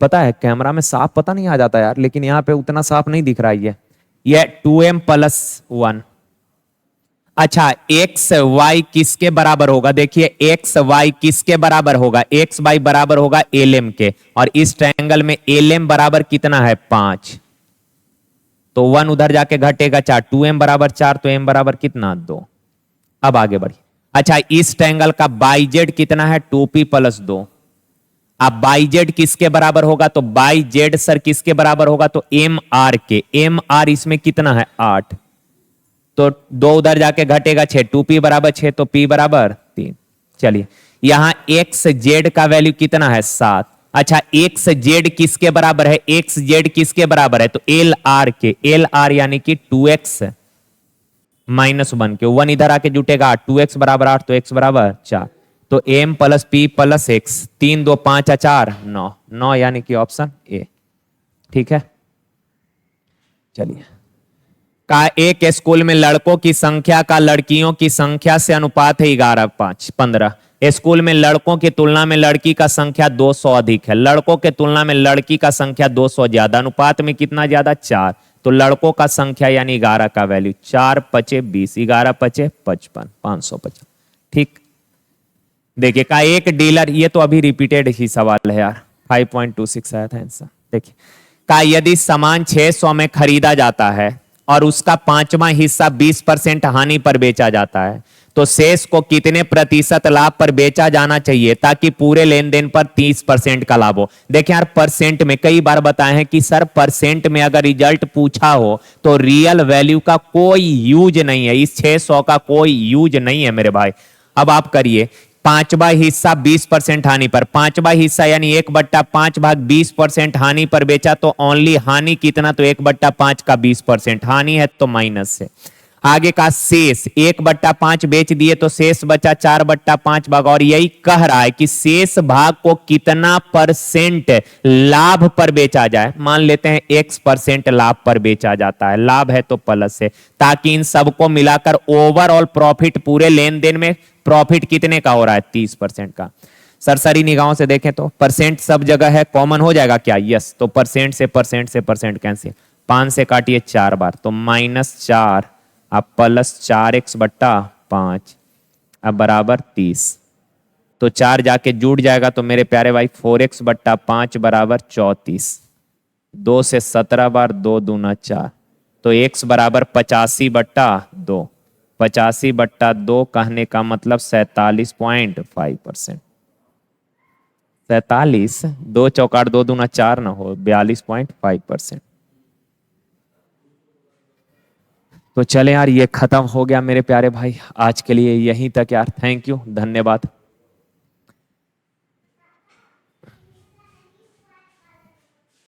पता है कैमरा में साफ पता नहीं आ जाता यार, लेकिन यहां पे उतना साफ नहीं दिख रहा है। ये 2m + 1। अच्छा, एक्स वाई किसके बराबर होगा, देखिए एक्स वाई किसके बराबर होगा, एक्स वाई बराबर होगा एल एम के। और इस ट्रायंगल में एल एम बराबर कितना है, 5। तो 1 उधर जाके घटेगा 4, 2m बराबर 4, तो m बराबर कितना, 2। अब आगे बढ़िए। अच्छा, इस ट्रायंगल का बाई जेड कितना है, 2p + 2। अब बाई जेड किसके बराबर होगा, तो बाई जेड सर किसके बराबर होगा, तो एम आर के। एम आर इसमें कितना है, 8। तो 2 उधर जाके घटेगा 6, 2p बराबर 6, तो p बराबर 3। चलिए, यहां एक्स जेड का वैल्यू कितना है, 7। अच्छा, एक्स जेड किसके बराबर है, एक्स जेड किसके बराबर है, तो एल आर के। एल आर यानी कि 2x - 1 के, 1 इधर आके जुटेगा 8, 2x बराबर 8, तो x बराबर 4। तो m + p + x, 3 2 5 4 9, 9 यानी कि ऑप्शन ए। ठीक है, चलिए। का एक स्कूल में लड़कों की संख्या का लड़कियों की संख्या से अनुपात है 11:5 15। स्कूल में लड़कों की तुलना में लड़की का संख्या 200 अधिक है, लड़कों के तुलना में लड़की का संख्या 200 ज्यादा। अनुपात में कितना ज्यादा, 4। तो लड़कों का संख्या यानी 11 का वैल्यू 4 5 20, 11 5 55, 550। ठीक, देखिए का एक डीलर, ये तो अभी रिपीटेड ही सवाल है यार, 5.26 आया था आंसर। देखिए का यदि सामान 600 में खरीदा जाता है और उसका 5वां हिस्सा 20% हानि पर बेचा जाता है, तो शेष को कितने प्रतिशत लाभ पर बेचा जाना चाहिए ताकि पूरे लेन देन पर 30% का लाभ हो। देखिए यार, परसेंट में कई बार बताए हैं कि सर परसेंट में अगर रिजल्ट पूछा हो तो रियल वैल्यू का कोई यूज नहीं है, इस 600 का कोई यूज नहीं है मेरे भाई। अब आप करिए, 5वां हिस्सा 20% हानि पर, 5वां हिस्सा यानी 1/5 भाग 20% हानि पर बेचा, तो ओनली हानि कितना, तो 1/5 का 20%, हानि है तो माइनस है। आगे का शेष 1/5 बेच दिए तो शेष बचा 4/5 भाग, और यही कह रहा है कि शेष भाग को कितना परसेंट लाभ पर बेचा जाए। मान लेते हैं X% लाभ पर बेचा जाता है, लाभ है तो प्लस है, ताकि इन सबको मिलाकर ओवरऑल प्रॉफिट, पूरे लेन देन में प्रॉफिट कितने का हो रहा है, 30% का। सरसरी निगाहों से देखें तो परसेंट सब जगह है, कॉमन हो जाएगा क्या, यस। तो परसेंट से परसेंट कैंसिल, 5 से काटिए 4 बार तो -4 अब +4x/5 अब बराबर 30। तो 4 जाके जुड़ जाएगा तो मेरे प्यारे भाई 4x/5 बराबर 34। 2 से 17 बार, 2 दूना 4, तो x बराबर 85/2। 85/2 कहने का मतलब 47.5%। 47, 2 चौकाट 2 दूना 4 ना हो, 42.5%। तो चले यार, ये खत्म हो गया मेरे प्यारे भाई, आज के लिए यहीं तक यार। थैंक यू, धन्यवाद।